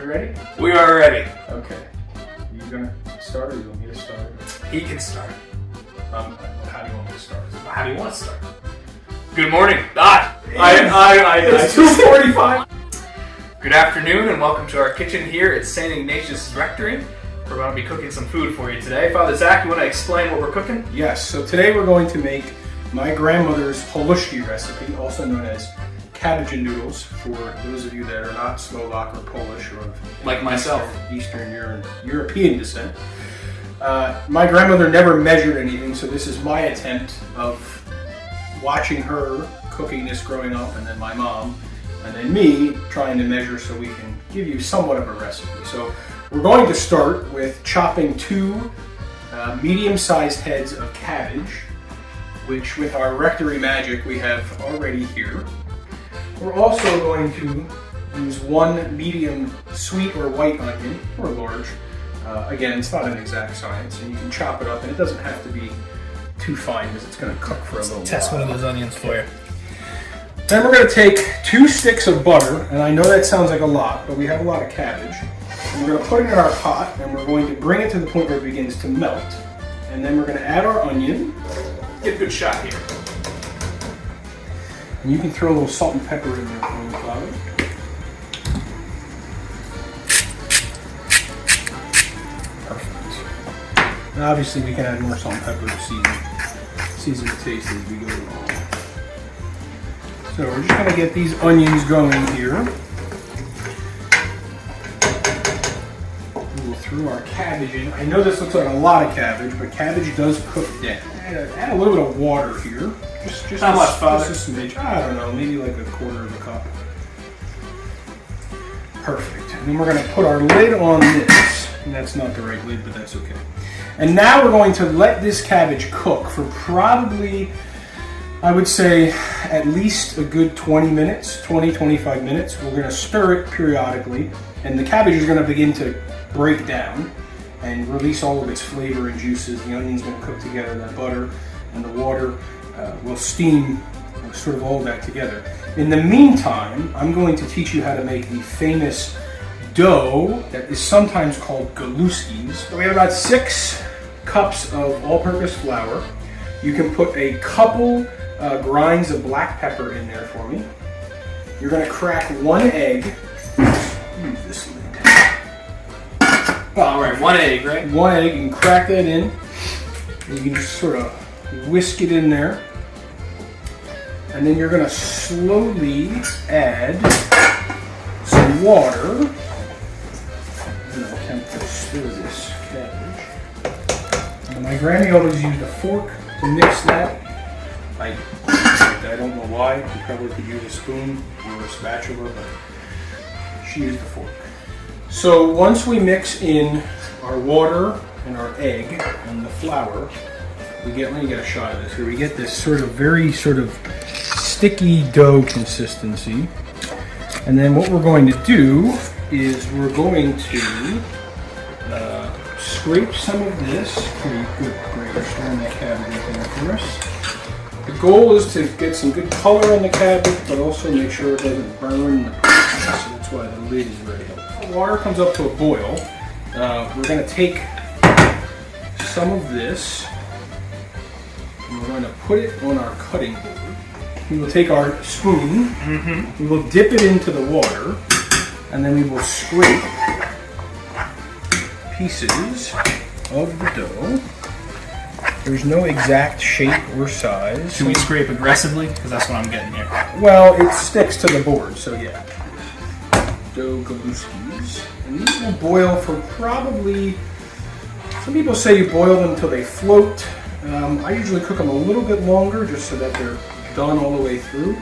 ready? We are ready. Okay. You gonna start or you want me to start? He can start. How do you want me to start? How do you want to start? Good morning. It's 2:45. Good afternoon and welcome to our kitchen here at St. Ignatius Rectory. We're going to be cooking some food for you today. Father Zach, you want to explain what we're cooking? Yes, so today we're going to make my grandmother's halushki recipe, also known as cabbage and noodles, for those of you that are not Slovak or Polish or of Like myself. Eastern European descent. My grandmother never measured anything, so this is my attempt of watching her cooking this growing up, and then my mom, and then me trying to measure so we can give you somewhat of a recipe. So we're going to start with chopping two medium-sized heads of cabbage, which with our rectory magic we have already here. We're also going to use one medium sweet or white onion, or large. Again, it's not an exact science, and you can chop it up, and it doesn't have to be too fine because it's going to cook for a little Test while. one of those onions for you. Then we're going to take 2 sticks of butter, and I know that sounds like a lot, but we have a lot of cabbage. And we're going to put it in our pot, and we're going to bring it to the point where it begins to melt. And then we're going to add our onion. Get a good shot here. And you can throw a little salt and pepper in there for me, Father. Perfect. And obviously we can add more salt and pepper to season the taste as we go along. So we're just going to get these onions going here. We will throw our cabbage in. I know this looks like a lot of cabbage, but cabbage does cook down. Add a little bit of water here. Just How much, Father? Just a smidge. I don't know, maybe like a quarter of a cup. Perfect. And then we're going to put our lid on this. And that's not the right lid, but that's okay. And now we're going to let this cabbage cook for probably, I would say, at least a good 20 minutes, 20-25 minutes. We're going to stir it periodically, and the cabbage is going to begin to break down and release all of its flavor and juices. The onion's going to cook together, that butter and the water will steam sort of all that together. In the meantime, I'm going to teach you how to make the famous dough that is sometimes called galuskis. So we have about 6 cups of all-purpose flour. You can put a couple grinds of black pepper in there for me. You're going to crack 1 egg. Use this lid. All right, 1 egg, right? 1 egg, you can crack that in. You can just sort of whisk it in there. And then you're going to slowly add some water. I'm going to attempt to stir this cabbage. And my granny always used a fork to mix that. I don't know why. You probably could use a spoon or a spatula, but she used a fork. So once we mix in our water and our egg and the flour, let me get a shot of this here. We get this very sticky dough consistency. And then what we're going to do is we're going to scrape some of this. Pretty good, great. We're stirring that cabbage in there for us. The goal is to get some good color on the cabbage, but also make sure it doesn't burn the process. So that's why the lid is very helpful. The water comes up to a boil. We're going to take some of this and we're going to put it on our cutting board. We will take our spoon, we will dip it into the water, and then we will scrape pieces of the dough. There's no exact shape or size. Should we scrape aggressively? Because that's what I'm getting here. Well, it sticks to the board, so yeah. Dough galuskis. And these will boil for probably, some people say you boil them until they float. I usually cook them a little bit longer just so that they're done all the way through.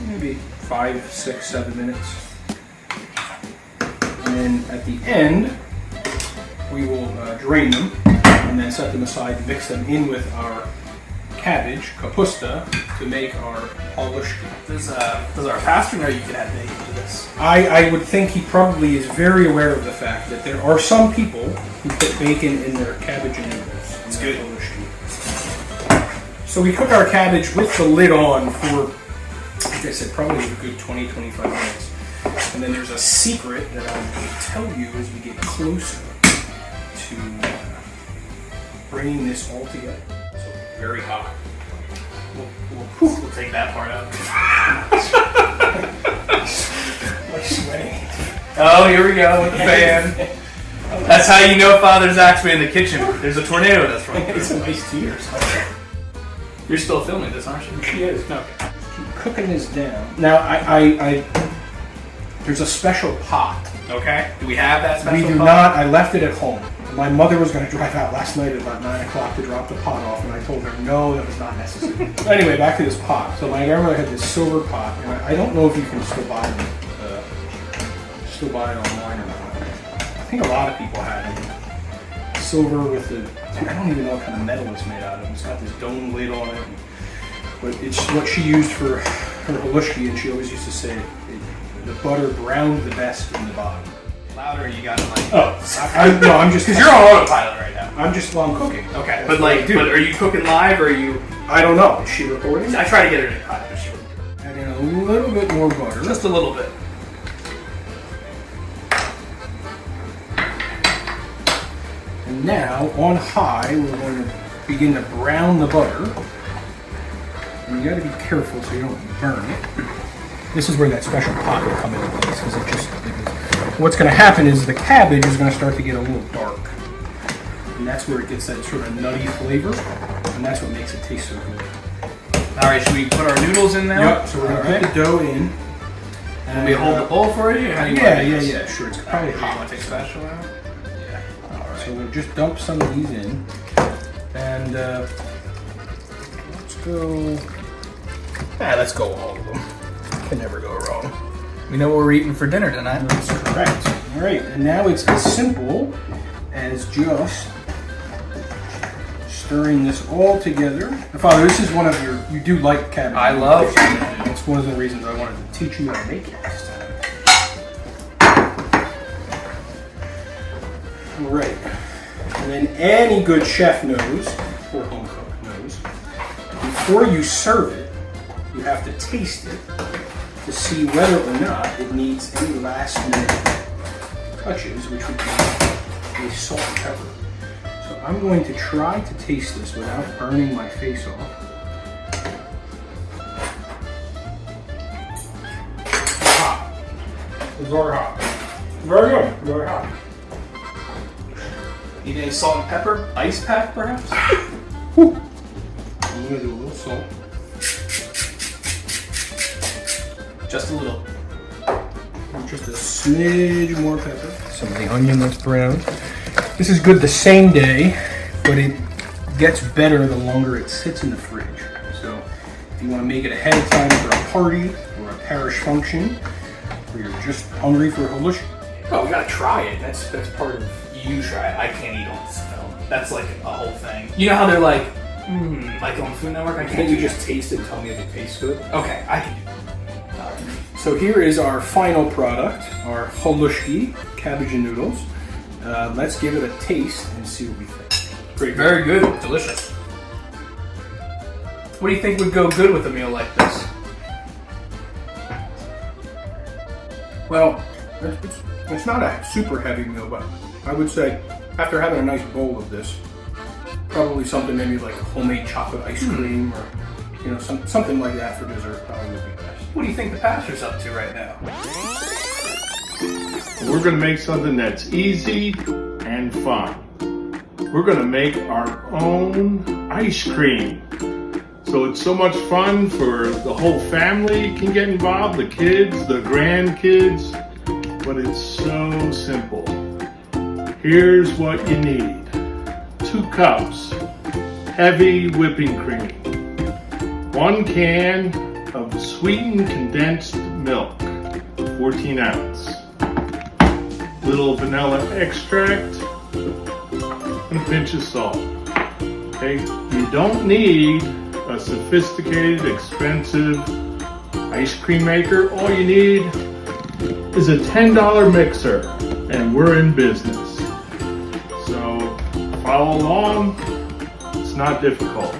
Maybe 5, 6, 7 minutes. And then at the end, we will drain them and then set them aside and mix them in with our cabbage, kapusta, to make our halushki. Does our pastor know you can add bacon to this? I would think he probably is very aware of the fact that there are some people who put bacon in their cabbage and noodles. It's good. So we cook our cabbage with the lid on for, like I said, probably a good 20-25 minutes. And then there's a secret that I'll tell you as we get closer to bringing this all together. So very hot. We'll take that part out. Like sweating. Oh, here we go with the fan. That's how you know Father Zach's been in the kitchen. There's a tornado that's running through. It's some nice tears. You're still filming this, aren't you? She is. Okay. Keep cooking this down. Now, I there's a special pot. Okay. Do we have that special We do pot? not. I left it at home. My mother was going to drive out last night at about 9 o'clock to drop the pot off, and I told her no, that was not necessary. Anyway, back to this pot. So my grandmother had this silver pot, and I don't know if you can still buy them, online or not. I think a lot of people had it. Silver with the, I don't even know what kind of metal it's made out of. It's got this dome lid on it, but it's what she used for her halushki, and she always used to say the butter browned the best in the bottom. Louder, you got to like. Oh, I'm just because you're on autopilot right now. I'm cooking. Okay, but like, but are you cooking live or are you? I don't know. Is she recording? I try to get her to cut, but she wouldn't. Add in a little bit more butter. Just a little bit. And now, on high, we're going to begin to brown the butter. And you got to be careful so you don't burn it. This is where that special pot will come into place, because what's going to happen is the cabbage is going to start to get a little dark. And that's where it gets that sort of nutty flavor, and that's what makes it taste so good. All right, should we put our noodles in now? Yep, so we're going to put the dough in. And we hold the bowl for you? How do you Yeah, sure. It's probably hot. You want to take spatula out? Yeah. All right. So we'll just dump some of these in. And let's go all of them. Can never go wrong. We know what we're eating for dinner tonight. That's correct. All right, and now it's as simple as just stirring this all together. Now, Father, this is one of you do like cabbage. I love it. It's one of the reasons I wanted to teach you how to make it this time. All right, and then any good chef knows, or home cook knows, before you serve it, you have to taste it to see whether or not it needs any last minute touches, which would be a salt and pepper. So I'm going to try to taste this without burning my face off. Hot. Very hot. Very good. Very hot. Need any salt and pepper? Ice pack, perhaps? Whew. I'm going to do a little salt. Just a little. Just a smidge more pepper. Some of the onion that's browned. This is good the same day, but it gets better the longer it sits in the fridge. So if you want to make it ahead of time for a party or a parish function, or you're just hungry for a halush, Oh, we gotta try it. That's part of you try it. I can't eat on this film. That's like a whole thing. You know how they're like on Food Network? can't you just taste it and tell me if it tastes good? Okay, I can do that. So here is our final product, our halushki, cabbage and noodles. Let's give it a taste and see what we think. Great. Very good. Delicious. What do you think would go good with a meal like this? Well, it's not a super heavy meal, but I would say after having a nice bowl of this, probably something maybe like homemade chocolate ice cream or something like that for dessert probably would be best. What do you think the pastor's up to right now? We're going to make something that's easy and fun. We're going to make our own ice cream. So it's so much fun for the whole family can get involved, the kids, the grandkids, but it's so simple. Here's what you need. 2 cups heavy whipping cream. 1 can of sweetened condensed milk, 14 ounce. Little vanilla extract, and a pinch of salt. Okay, you don't need a sophisticated, expensive ice cream maker. All you need is a $10 mixer, and we're in business. So follow along. It's not difficult.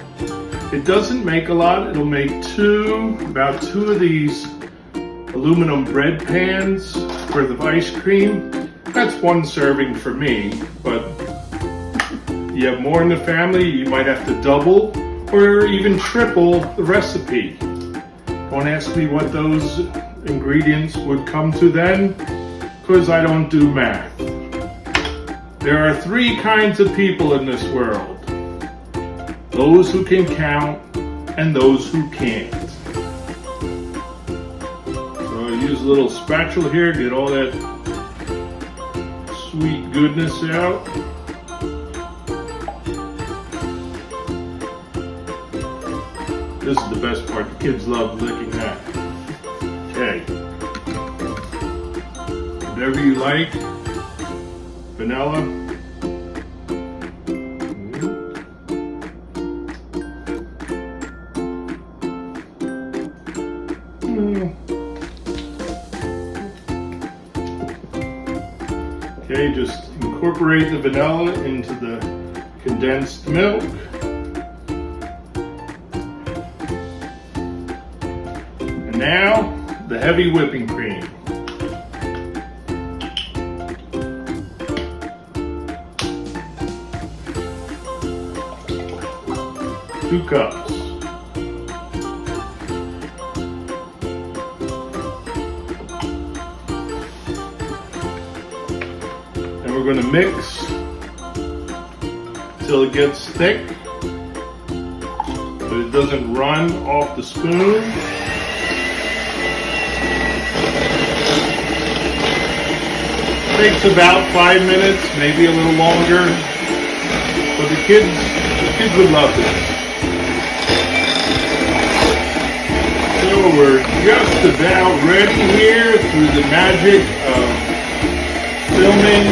It doesn't make a lot. It'll make about two of these aluminum bread pans worth of ice cream. That's one serving for me, but you have more in the family, you might have to double or even triple the recipe. Don't ask me what those ingredients would come to then, because I don't do math. There are three kinds of people in this world: those who can count and those who can't. So I use a little spatula here, get all that sweet goodness out. This is the best part. The kids love licking that. Okay. Whatever you like. Vanilla. Okay, just incorporate the vanilla into the condensed milk. And now, the heavy whipping cream. Two cups. And we're going to mix till it gets thick, but it doesn't run off the spoon. Takes about 5 minutes, maybe a little longer, but the kids would love this. So we're just about ready here through the magic of filming.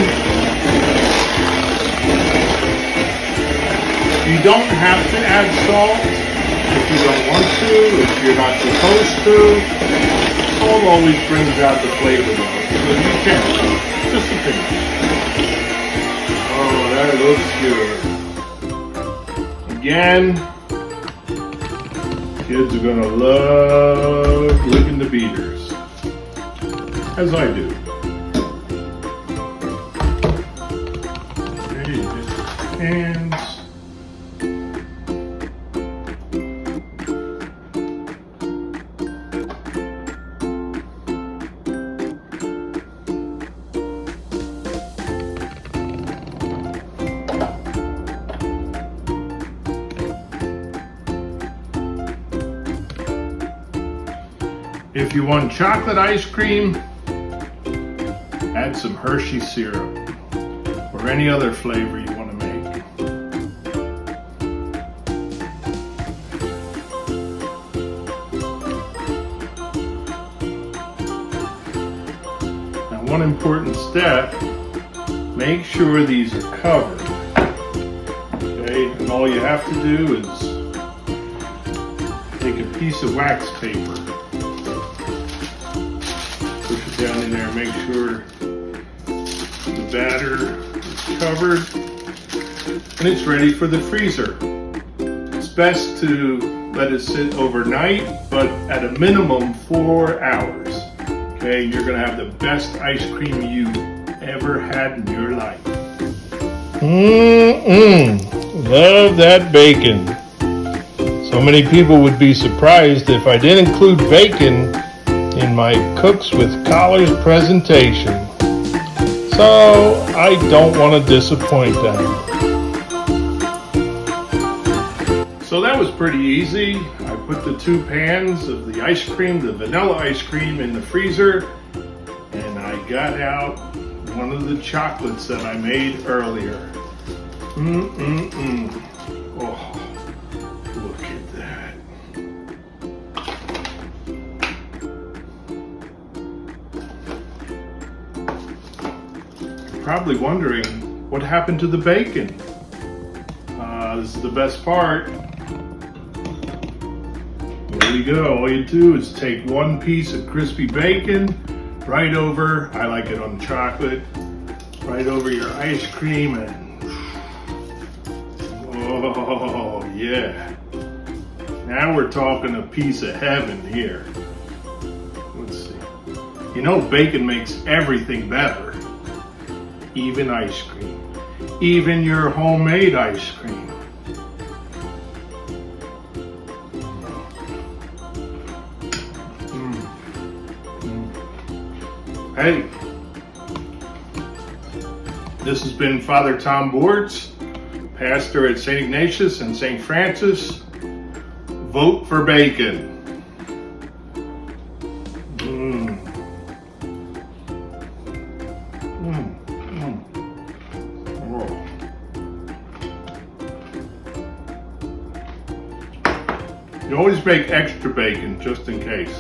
You don't have to add salt if you don't want to, if you're not supposed to. Salt always brings out the flavor though, so you can. Just a pinch. Oh, that looks good. Again, kids are gonna love licking the beaters, as I do. Okay, just hands. If you want chocolate ice cream, add some Hershey syrup or any other flavor you want to make. Now, one important step, make sure these are covered. Okay, and all you have to do is take a piece of wax paper, push it down in there, make sure the batter is covered, and it's ready for the freezer. It's best to let it sit overnight, but at a minimum 4 hours. Okay, you're gonna have the best ice cream you ever had in your life. Love that bacon. So many people would be surprised if I didn't include bacon in my Cooks with Collars presentation. So I don't want to disappoint them. So that was pretty easy. I put the 2 pans of the ice cream, the vanilla ice cream, in the freezer, and I got out one of the chocolates that I made earlier. Oh, look at that. You're probably wondering what happened to the bacon. This is the best part. There we go. All you do is take 1 piece of crispy bacon right over, I like it on chocolate, right over your ice cream, and oh yeah. Now we're talking a piece of heaven here. Let's see. You know, bacon makes everything better. Even ice cream. Even your homemade ice cream. Hey, this has been Father Tom Boards, pastor at St. Ignatius and St. Francis. Vote for bacon. Oh. You always make extra bacon just in case.